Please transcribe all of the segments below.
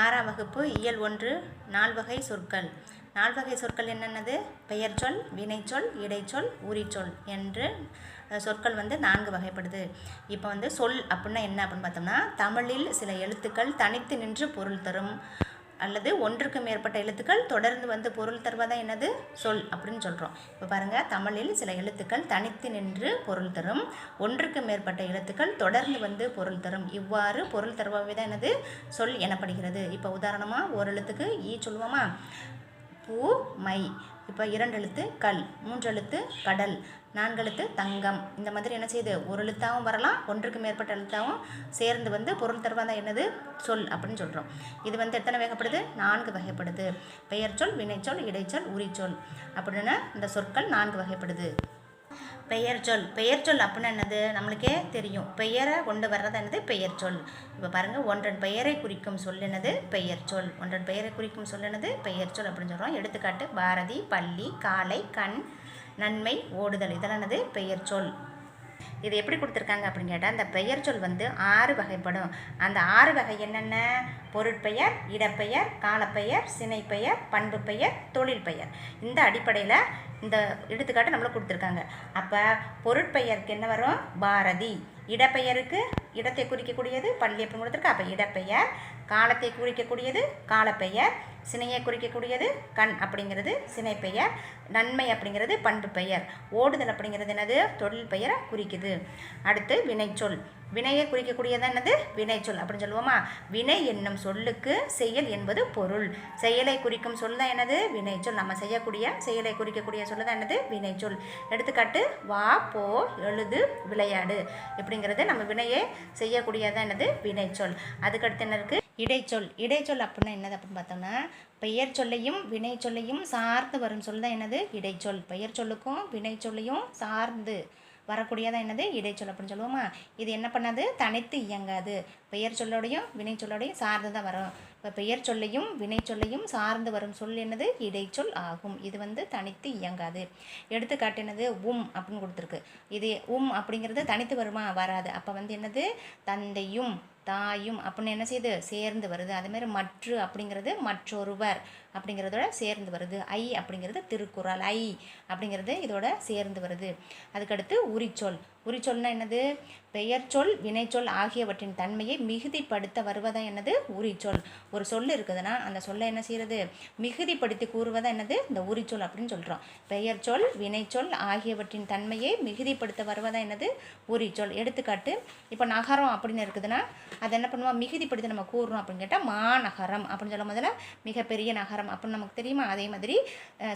ஆறாம் வகுப்பு இயல் 1 நால்வகை சொற்கள். நால்வகை சொற்கள் என்னென்னது? பெயர்ச்சொல், வினைச்சொல், இடைச்சொல், உரிச்சொல் என்று சொற்கள் 4 வகைப்படுது. இப்போ சொல் அப்படின்னா என்ன அப்படின்னு பார்த்தோம்னா, தமிழில் சில எழுத்துக்கள் தனித்து நின்று பொருள் தரும் அல்லது ஒன்றுக்கு மேற்பட்ட எழுத்துக்கள் தொடர்ந்து பொருள் தருவதா என்னது? சொல் அப்படின்னு சொல்கிறோம். இப்போ பாருங்கள், தமிழில் சில எழுத்துக்கள் தனித்து நின்று பொருள் தரும், ஒன்றுக்கு மேற்பட்ட எழுத்துக்கள் தொடர்ந்து பொருள் தரும். இவ்வாறு பொருள் தருபவை தான் என்னது? சொல் எனப்படுகிறது. இப்போ உதாரணமாக ஒரு எழுத்துக்கு ஈ சொல்லுவோமா? பூ, மை. இப்போ 2 எழுத்து கல், 3 எழுத்து கடல், 4 எழுத்து தங்கம். இந்த மாதிரி என்ன செய்யுது? ஒரு எழுத்தாகவும் வரலாம், ஒன்றுக்கு மேற்பட்ட எழுத்தாகவும் சேர்ந்து பொருள் தருவதா என்னது? சொல் அப்படின்னு சொல்கிறோம். இது எத்தனை வகைப்படுது? 4 வகைப்படுது. பெயர்ச்சொல், வினைச்சொல், இடைச்சொல், உரிச்சொல் அப்படின்னு இந்த சொற்கள் 4 வகைப்படுது. பெயர்ச்சொல். பெயர்ச்சொல் அப்படின்னா என்னது? நம்மளுக்கே தெரியும். பெயரை கொண்டு வர்றது என்னது? பெயர்ச்சொல். இப்போ பாருங்கள், ஒன்றன் பெயரை குறிக்கும் சொல் என்னது? பெயர்ச்சொல். ஒன்றன் பெயரை குறிக்கும் சொல் என்னது? பெயர்ச்சொல் அப்படின்னு சொல்கிறோம். எடுத்துக்காட்டு பாரதி, பள்ளி, காலை, கண், நன்மை, ஓடுதல். இதெல்லாம் என்னது? பெயர்ச்சொல். இது எப்படி கொடுத்துருக்காங்க அப்படின்னு கேட்டால், அந்த பெயர் சொல் 6 வகைப்படும். அந்த 6 வகை என்னென்ன? பொருட்பெயர், இடப்பெயர், காலப்பெயர், சினைப்பெயர், பண்பு பெயர், தொழில் பெயர். இந்த அடிப்படையில் இந்த எடுத்துக்காட்டு நம்மளுக்கு கொடுத்துருக்காங்க. அப்போ பொருட்பெயருக்கு என்ன வரும்? பாரதி. இடப்பெயருக்கு இடத்தை குறிக்கக்கூடியது பள்ளி அப்படின்னு கொடுத்துருக்கா. அப்போ இடப்பெயர். காலத்தை குறிக்கக்கூடியது காலப்பெயர். சினையை குறிக்கக்கூடியது கண் அப்படிங்கிறது சினைப்பெயர். நன்மை அப்படிங்கிறது பண்பு பெயர். ஓடுதல் அப்படிங்கிறது என்னது? தொழில் பெயரை குறிக்குது. அடுத்து வினைச்சொல். வினையை குறிக்கக்கூடியது என்னது? வினைச்சொல் அப்படின்னு சொல்லுவோமா? வினை என்னும் சொல்லுக்கு செயல் என்பது பொருள். செயலை குறிக்கும் சொல் தான் என்னது? வினைச்சொல். நம்ம செய்யக்கூடிய செயலை குறிக்கக்கூடிய சொல் தான் என்னது? வினைச்சொல். எடுத்துக்காட்டு வா, போ, எழுது, விளையாடு இப்படிங்கிறது நம்ம வினையை செய்யக்கூடியதான் என்னது? வினைச்சொல். அதுக்கடுத்து என்ன இருக்குது? இடைச்சொல். இடைச்சொல் அப்படின்னா என்னது அப்படின்னு பார்த்தோம்னா, பெயர் சொல்லையும் வினை சொல்லையும் சார்ந்து வரும் சொல் தான் என்னது? இடைச்சொல். பெயர் சொல்லுக்கும் வினை சொல்லையும் சார்ந்து வரக்கூடியதான் என்னது? இடைச்சொல் அப்படின்னு சொல்லுவோமா? இது என்ன பண்ணாது? தனித்து இயங்காது. பெயர் சொல்லோடையும் வினை சொல்லோடையும் சார்ந்து தான் வரும். இப்போ பெயர் சொல்லையும் வினை சொல்லையும் சார்ந்து வரும் சொல் என்னது? இடைச்சொல் ஆகும். இது தனித்து இயங்காது. எடுத்துக்காட்டு என்னது? அப்படின்னு கொடுத்துருக்கு. இது அப்படிங்கிறது தனித்து வருமா? வராது. அப்போ என்னது? தந்தையும் தாயும் அப்படின்னு என்ன செய்யுது? சேர்ந்து வருது. அதுமாரி மற்று அப்படிங்கிறது மற்றொருவர் அப்படிங்கிறதோட சேர்ந்து வருது. ஐ அப்படிங்கிறது திருக்குறள். ஐ அப்படிங்கிறது இதோட சேர்ந்து வருது. அதுக்கடுத்து உரிச்சொல். உரிச்சொல்னா என்னது? பெயர்ச்சொல், வினைச்சொல் ஆகியவற்றின் தன்மையை மிகுதிப்படுத்த வருவதா என்னது? உரிச்சொல். ஒரு சொல் இருக்குதுன்னா அந்த சொல்லை என்ன செய்யறது? மிகுதிப்படுத்தி கூறுவதா என்னது? இந்த உரிச்சொல் அப்படின்னு சொல்கிறோம். பெயர்ச்சொல், வினைச்சொல் ஆகியவற்றின் தன்மையை மிகுதிப்படுத்த வருவதா என்னது? உரிச்சொல். எடுத்துக்காட்டு இப்போ நகரம் அப்படின்னு இருக்குதுன்னா அதை என்ன பண்ணுவோம்? மிகுதிப்படுத்தி நம்ம கூறணும் அப்படின்னு கேட்டால் மாநகரம் அப்படின்னு சொல்ல முதல்ல மிகப்பெரிய நகரம் அப்படின்னு நமக்கு தெரியுமா? அதே மாதிரி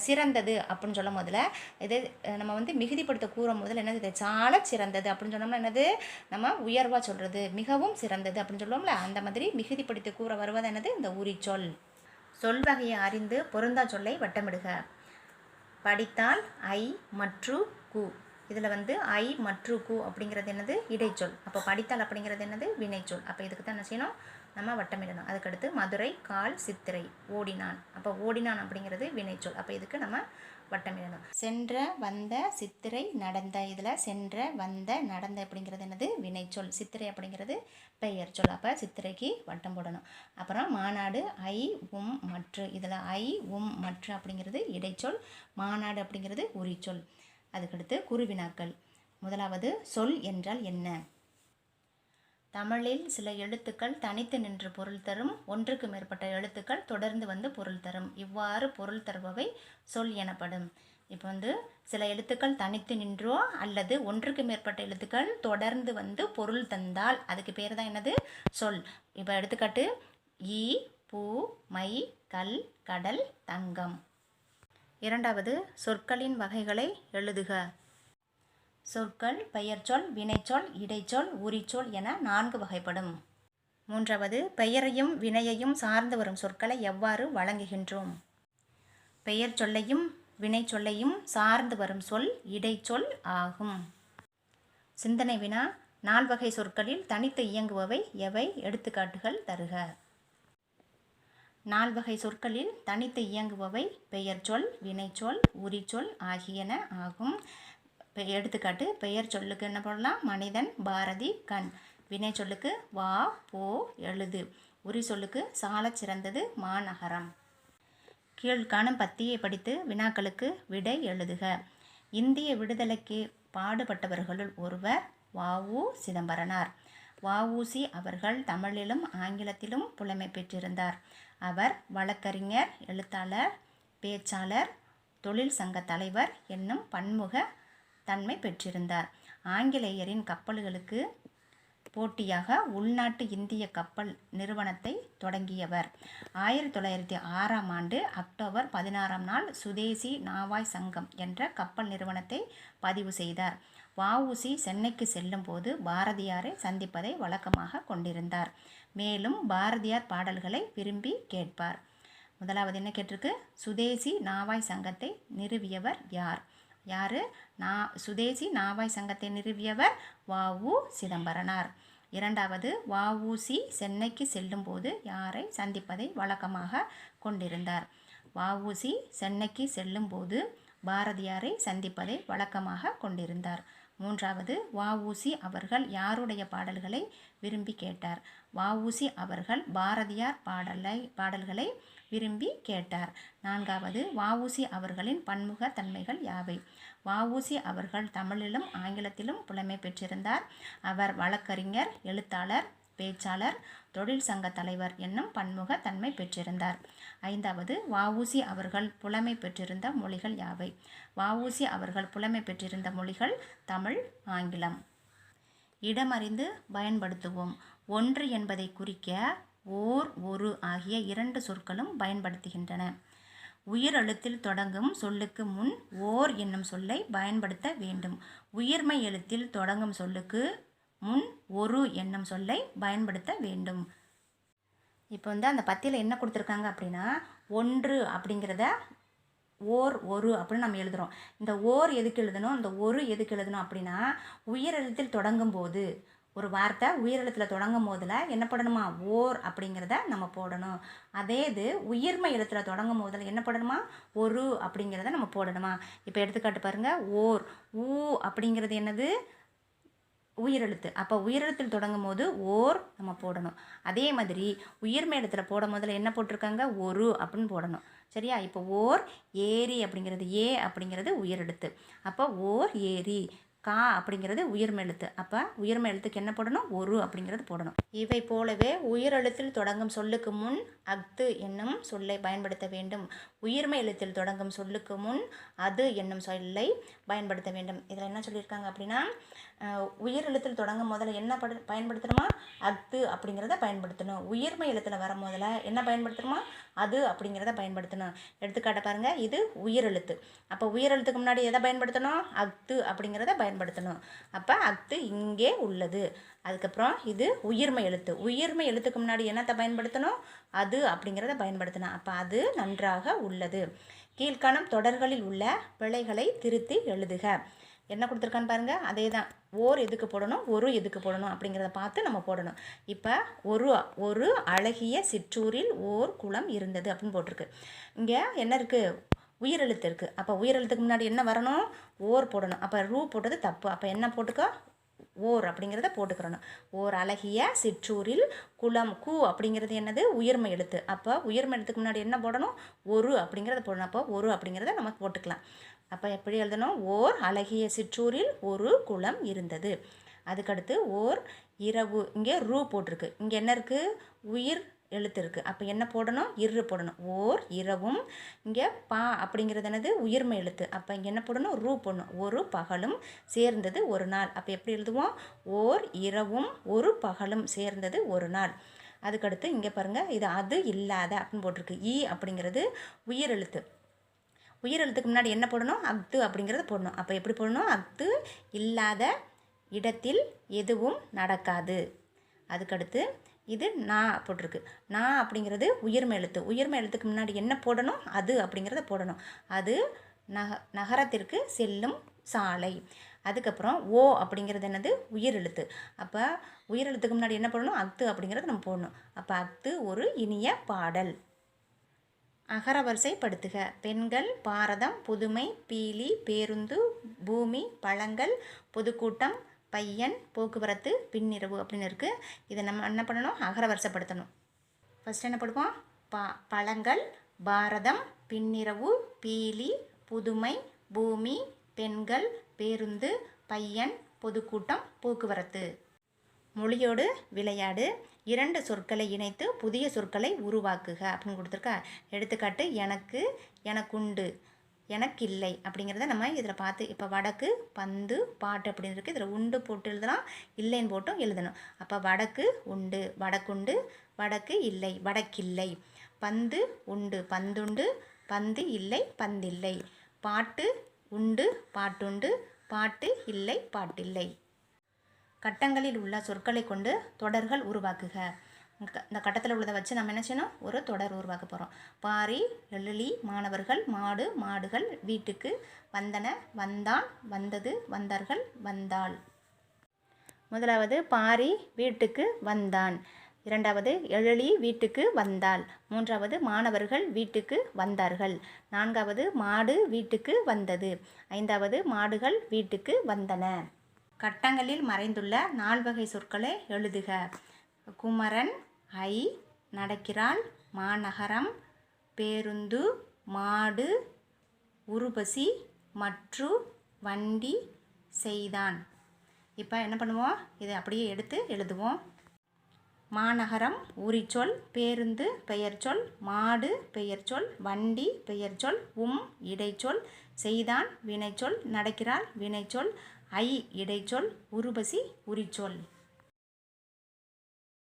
சிறந்தது அப்படின்னு சொல்ல முதல்ல இது நம்ம மிகுதிப்படுத்த கூற முதல்ல என்னது? சால சிறந்தது அப்படின்னு சொன்னோம்னா என்னது? நம்ம உயர்வாக சொல்கிறது. மிகவும் சிறந்தது அப்படின்னு சொல்லுவோம்ல, அந்த மாதிரி மிகுதிப்படுத்தி கூற வருவது என்னது? இந்த உரிச்சொல். சொல் வகையை அறிந்து பொருந்தா சொல்லை வட்டமிடுக. படித்தால் ஐ மற்று கு. இதில் ஐ மற்று கு அப்படிங்கிறது என்னது? இடைச்சொல். அப்போ படித்தால் அப்படிங்கிறது என்னது? வினைச்சொல். அப்போ இதுக்கு தான் என்ன செய்யணும்? நம்ம வட்டமிடணும். அதுக்கடுத்து மதுரை, கால், சித்திரை, ஓடினான். அப்போ ஓடினான் அப்படிங்கிறது வினைச்சொல். அப்போ இதுக்கு நம்ம வட்டமிடணும். சென்ற, வந்த, சித்திரை, நடந்த. இதில் சென்ற, வந்த, நடந்த அப்படிங்கிறது என்னது? வினைச்சொல். சித்திரை அப்படிங்கிறது பெயர் சொல். அப்போ சித்திரைக்கு வட்டம் போடணும். அப்புறம் மாநாடு, ஐ, மற்று. இதில் ஐ, மற்று அப்படிங்கிறது இடைச்சொல். மாநாடு அப்படிங்கிறது உரிச்சொல். அதுக்கடுத்து குறுவினாக்கள். முதலாவது, சொல் என்றால் என்ன? தமிழில் சில எழுத்துக்கள் தனித்து நின்று பொருள் தரும், ஒன்றுக்கு மேற்பட்ட எழுத்துக்கள் தொடர்ந்து பொருள் தரும். இவ்வாறு பொருள் தருபவை சொல் எனப்படும். இப்போ சில எழுத்துக்கள் தனித்து நின்றோ அல்லது ஒன்றுக்கு மேற்பட்ட எழுத்துக்கள் தொடர்ந்து பொருள் தந்தால் அதுக்கு பேர் தான் என்னது? சொல். இப்போ எடுத்துக்காட்டு ஈ, பூ, மை, கல், கடல், தங்கம். இரண்டாவது, சொற்களின் வகைகளை எழுதுக. சொற்கள் பெயர்ச்சொல், வினைச்சொல், இடைச்சொல், உரிச்சொல் என 4 வகைப்படும். மூன்றாவது, பெயரையும் வினையையும் சார்ந்து வரும் சொற்களை எவ்வாறு வழங்குகின்றோம்? பெயர் சொல்லையும் வினைச்சொல்லையும் சார்ந்து வரும் சொல் இடைச்சொல் ஆகும். சிந்தனை வினா. 4 வகை சொற்களில் தனித்து இயங்குபவை எவை? எடுத்துக்காட்டுகள் தருக. 4 வகை சொற்களில் தனித்து இயங்குபவை பெயர்ச்சொல், வினைச்சொல், உரிச்சொல் ஆகியன ஆகும். எடுத்துக்காட்டு பெயர் சொல்லுக்கு என்ன போடலாம்? மனிதன், பாரதி, கண். வினை சொல்லுக்கு வா போ எழுது. உரி சொல்லுக்கு சாலச் சிறந்தது மாநகரம். கீழ்காணும் பத்தியை படித்து வினாக்களுக்கு விடை எழுதுக. இந்திய விடுதலைக்கு பாடுபட்டவர்களுள் ஒருவர் வ.உ. சிதம்பரனார். வ.உ.சி. அவர்கள் தமிழிலும் ஆங்கிலத்திலும் புலமை பெற்றிருந்தார். அவர் வழக்கறிஞர், எழுத்தாளர், பேச்சாளர், தொழில் சங்க தலைவர் என்னும் பன்முக தன்மை பெற்றிருந்தார். ஆங்கிலேயரின் கப்பல்களுக்கு போட்டியாக உள்நாட்டு இந்திய கப்பல் நிறுவனத்தை தொடங்கியவர். 1906 அக்டோபர் 16 சுதேசி நாவாய் சங்கம் என்ற கப்பல் நிறுவனத்தை பதிவு செய்தார். வ.உ.சி. சென்னைக்கு செல்லும் போது பாரதியாரை சந்திப்பதை வழக்கமாக கொண்டிருந்தார். மேலும் பாரதியார் பாடல்களை விரும்பி கேட்பார். முதலாவது என்ன கேட்டிருக்கு? சுதேசி நாவாய் சங்கத்தை நிறுவியவர் யார்? யார்? சுதேசி நாவாய் சங்கத்தை நிறுவியவர் வ.உ. சிதம்பரனார். இரண்டாவது, வ.உ.சி. சென்னைக்கு செல்லும்போது யாரை சந்திப்பதை வழக்கமாக கொண்டிருந்தார்? வ.உ.சி. சென்னைக்கு செல்லும்போது பாரதியாரை சந்திப்பதை வழக்கமாக கொண்டிருந்தார். மூன்றாவது, வ.உ.சி. அவர்கள் யாருடைய பாடல்களை விரும்பி கேட்டார்? வ.உ.சி. அவர்கள் பாரதியார் பாடல்களை விரும்பி கேட்டார். நான்காவது, வ.உ.சி. அவர்களின் பன்முக தன்மைகள் யாவை? வ.உ.சி. அவர்கள் தமிழிலும் ஆங்கிலத்திலும் புலமை பெற்றிருந்தார். அவர் வழக்கறிஞர், எழுத்தாளர், பேச்சாளர், தொழில் சங்க தலைவர் என்னும் பன்முக தன்மை பெற்றிருந்தார். ஐந்தாவது, வ.உ.சி. அவர்கள் புலமை பெற்றிருந்த மொழிகள் யாவை? வ.உ.சி. அவர்கள் புலமை பெற்றிருந்த மொழிகள் தமிழ், ஆங்கிலம். இடமறிந்து பயன்படுத்துவோம். ஒன்று என்பதை குறிக்க ஓர், ஒரு ஆகிய 2 சொற்களும் பயன்படுத்துகின்றன. உயிரெழுத்தில் தொடங்கும் சொல்லுக்கு முன் ஓர் என்னும் சொல்லை பயன்படுத்த வேண்டும். உயிர்மெய் எழுத்தில் தொடங்கும் சொல்லுக்கு முன் ஒரு என்னும் சொல்லை பயன்படுத்த வேண்டும். இப்போ அந்த பத்தியில் என்ன கொடுத்துருக்காங்க அப்படின்னா, ஒன்று அப்படிங்கிறத ஓர், ஒரு அப்படின்னு நம்ம எழுதுகிறோம். இந்த ஓர் எதுக்கு எழுதணும், இந்த ஒரு எதுக்கு எழுதணும் அப்படின்னா, உயிரெழுத்தில் தொடங்கும் போது ஒரு வார்த்தை உயிரெழுத்தில் தொடங்கும் போதில் என்ன போடணுமா? ஓர் அப்படிங்கிறத நம்ம போடணும். அதே இது உயிர்மை எழுத்தில் தொடங்கும் போதில் என்ன போடணுமா? ஒரு அப்படிங்கிறத நம்ம போடணுமா? இப்போ எடுத்துக்காட்டு பாருங்கள். ஓர், ஊ அப்படிங்கிறது என்னது? உயிரெழுத்து. அப்போ உயிரெழுத்தில் தொடங்கும் போது ஓர் நம்ம போடணும். அதே மாதிரி உயிர்மை எழுத்தில் போடும் போதில் என்ன போட்டிருக்காங்க? ஒரு அப்படின்னு போடணும். சரியா? இப்போ ஓர் ஏரி அப்படிங்கிறது, ஏ அப்படிங்கிறது உயிரெழுத்து. அப்போ ஓர் ஏரி. கா அப்படிங்கிறது உயிர்மெய் எழுத்து. அப்போ உயிர்மெய் எழுத்துக்கு என்ன போடணும்? ஒரு அப்படிங்கிறது போடணும். இவை போலவே உயிரெழுத்தில் தொடங்கும் சொல்லுக்கு முன் அஃது என்னும் சொல்லை பயன்படுத்த வேண்டும். உயிர்மெய் எழுத்தில் தொடங்கும் சொல்லுக்கு முன் அது என்னும் சொல்லை பயன்படுத்த வேண்டும். இதில் என்ன சொல்லியிருக்காங்க அப்படின்னா, உயிரெழுத்தில் தொடங்கும் முதல்ல என்ன பயன்படுத்தணுமா? அஃது அப்படிங்கிறத பயன்படுத்தணும். உயிர்மெய் எழுத்தில் வர முதல்ல என்ன பயன்படுத்தணுமா? அது அப்படிங்கிறத பயன்படுத்தணும். எடுத்துக்காட்ட பாருங்கள். இது உயிரெழுத்து. அப்போ உயிரெழுத்துக்கு முன்னாடி எதை பயன்படுத்தணும்? அஃது அப்படிங்கிறத பயன்படுத்தணும். அப்போ அஃது இங்கே உள்ளது. அதுக்கப்புறம் இது உயிர்மெய் எழுத்து. உயிர்மெய் எழுத்துக்கு முன்னாடி என்னத்தை பயன்படுத்தணும்? அது அப்படிங்கிறத பயன்படுத்தணும். அப்போ அது நன்றாக உள்ளது. கீழ்காணும் தொடர்களில் உள்ள பிழைகளை திருத்தி எழுதுக. என்ன கொடுத்துருக்கான்னு பாருங்கள். அதே தான். ஓர் எதுக்கு போடணும், ஒரு எதுக்கு போடணும் அப்படிங்கிறத பார்த்து நம்ம போடணும். இப்போ ஒரு அழகிய சிற்றூரில் ஓர் குளம் இருந்தது அப்படின்னு போட்டிருக்கு. இங்கே என்ன இருக்குது? உயிரெழுத்து இருக்குது. அப்போ உயிரெழுத்துக்கு முன்னாடி என்ன வரணும்? ஓர் போடணும். அப்போ ரூ போட்டது தப்பு. அப்போ என்ன போட்டுக்கோ? ஓர் அப்படிங்கிறத போட்டுக்கிறணும். ஓர் அழகிய சிற்றூரில் குளம். கு அப்படிங்கிறது என்னது? உயிர்மெய் எழுத்து. அப்போ உயிர்மெய் எழுத்துக்கு முன்னாடி என்ன போடணும்? ஒரு அப்படிங்கிறத போடணும். அப்போ ஒரு அப்படிங்கிறத நம்ம போட்டுக்கலாம். அப்போ எப்படி எழுதணும்? ஓர் அழகிய சிற்றூரில் ஒரு குளம் இருந்தது. அதுக்கடுத்து ஓர் இரவு. இங்கே ரூ போட்டிருக்கு. இங்கே என்ன இருக்குது? உயிர் எழுத்து இருக்குது. அப்போ என்ன போடணும்? இரு போடணும். ஓர் இரவும். இங்கே பா அப்படிங்கிறது என்னது? உயிர்மெய் எழுத்து. அப்போ இங்கே என்ன போடணும்? ரூ போடணும். ஒரு பகலும் சேர்ந்தது ஒரு நாள். அப்போ எப்படி எழுதுவோம்? ஓர் இரவும் ஒரு பகலும் சேர்ந்தது ஒரு நாள். அதுக்கடுத்து இங்கே பாருங்கள். இது அது இல்லாத அப்படின்னு போட்டிருக்கு. ஈ அப்படிங்கிறது உயிரெழுத்து. உயிரெழுத்துக்கு முன்னாடி என்ன போடணும்? அஃது அப்படிங்கிறத போடணும். அப்போ எப்படி போடணும்? அஃது இல்லாத இடத்தில் எதுவும் நடக்காது. அதுக்கடுத்து இது நான் போட்டிருக்கு. நான் அப்படிங்கிறது உயிர்மெய் எழுத்து. உயிர்மெய் எழுத்துக்கு முன்னாடி என்ன போடணும்? அது அப்படிங்கிறத போடணும். அது நகரத்திற்கு செல்லும் சாலை. அதுக்கப்புறம் ஓ அப்படிங்கிறது என்னது? உயிரெழுத்து. அப்போ உயிரெழுத்துக்கு முன்னாடி என்ன போடணும்? அஃது அப்படிங்கிறத நம்ம போடணும். அப்போ அஃது ஒரு இனிய பாடல். அகரவரிசைப்படுத்துக. பெண்கள், பாரதம், புதுமை, பீலி, பேருந்து, பூமி, பழங்கள், பொதுக்கூட்டம், பையன், போக்குவரத்து, பின்னிரவு அப்படின்னு இருக்குது. இதை நம்ம என்ன பண்ணணும்? அகரவரிசைப்படுத்தணும். ஃபஸ்ட் என்ன போடுவோம்? பழங்கள், பாரதம், பின்னிரவு, பீலி, புதுமை, பூமி, பெண்கள், பேருந்து, பையன், பொதுக்கூட்டம், போக்குவரத்து. மொழியோடு விளையாடு. 2 சொற்களை இணைத்து புதிய சொற்களை உருவாக்குக அப்படின்னு கொடுத்துருக்கா. எடுத்துக்காட்டு எனக்கு, எனக்குண்டு, எனக்கில்லை அப்படிங்கிறத நம்ம இதில் பார்த்து இப்போ வடக்கு, பந்து, பாட்டு அப்படின்னு இருக்குது. இதில் உண்டு போட்டு எழுதலாம், இல்லைன்னு போட்டும் எழுதணும். அப்போ வடக்கு உண்டு, வடக்குண்டு, வடக்கு இல்லை, வடக்கில்லை. பந்து உண்டு, பந்துண்டு, பந்து இல்லை, பந்தில்லை. பாட்டு உண்டு, பாட்டுண்டு, பாட்டு இல்லை, பாட்டில்லை. கட்டங்களில் உள்ள சொற்களை கொண்டு தொடர்கள் உருவாக்குக. இந்த கட்டத்தில் உள்ளதை வச்சு நம்ம என்ன செய்யணும்? ஒரு தொடர் உருவாக்க போகிறோம். பாரி, எழிலி, மாணவர்கள், மாடு, மாடுகள், வீட்டுக்கு, வந்தன, வந்தான், வந்தது, வந்தார்கள், வந்தாள். முதலாவது பாரி வீட்டுக்கு வந்தான். இரண்டாவது எழிலி வீட்டுக்கு வந்தாள். மூன்றாவது மாணவர்கள் வீட்டுக்கு வந்தார்கள். நான்காவது மாடு வீட்டுக்கு வந்தது. ஐந்தாவது மாடுகள் வீட்டுக்கு வந்தன. கட்டங்களில் மறைந்துள்ள 4 வகை சொற்களை எழுதுக. குமரன், ஐ, நடக்கிறாள், மாநகரம், பேருந்து, மாடு, உருபசி, மற்று, வண்டி, செய்தான். இப்போ என்ன பண்ணுவோம்? இதை அப்படியே எடுத்து எழுதுவோம். மாநகரம் உரிச்சொல், பேருந்து பெயர்ச்சொல், மாடு பெயர்ச்சொல், வண்டி பெயர்ச்சொல், இடைச்சொல், செய்தான் வினைச்சொல், நடக்கிறாள் வினைச்சொல், ஐ இடைச்சொல், உருபசி உரிச்சொல்.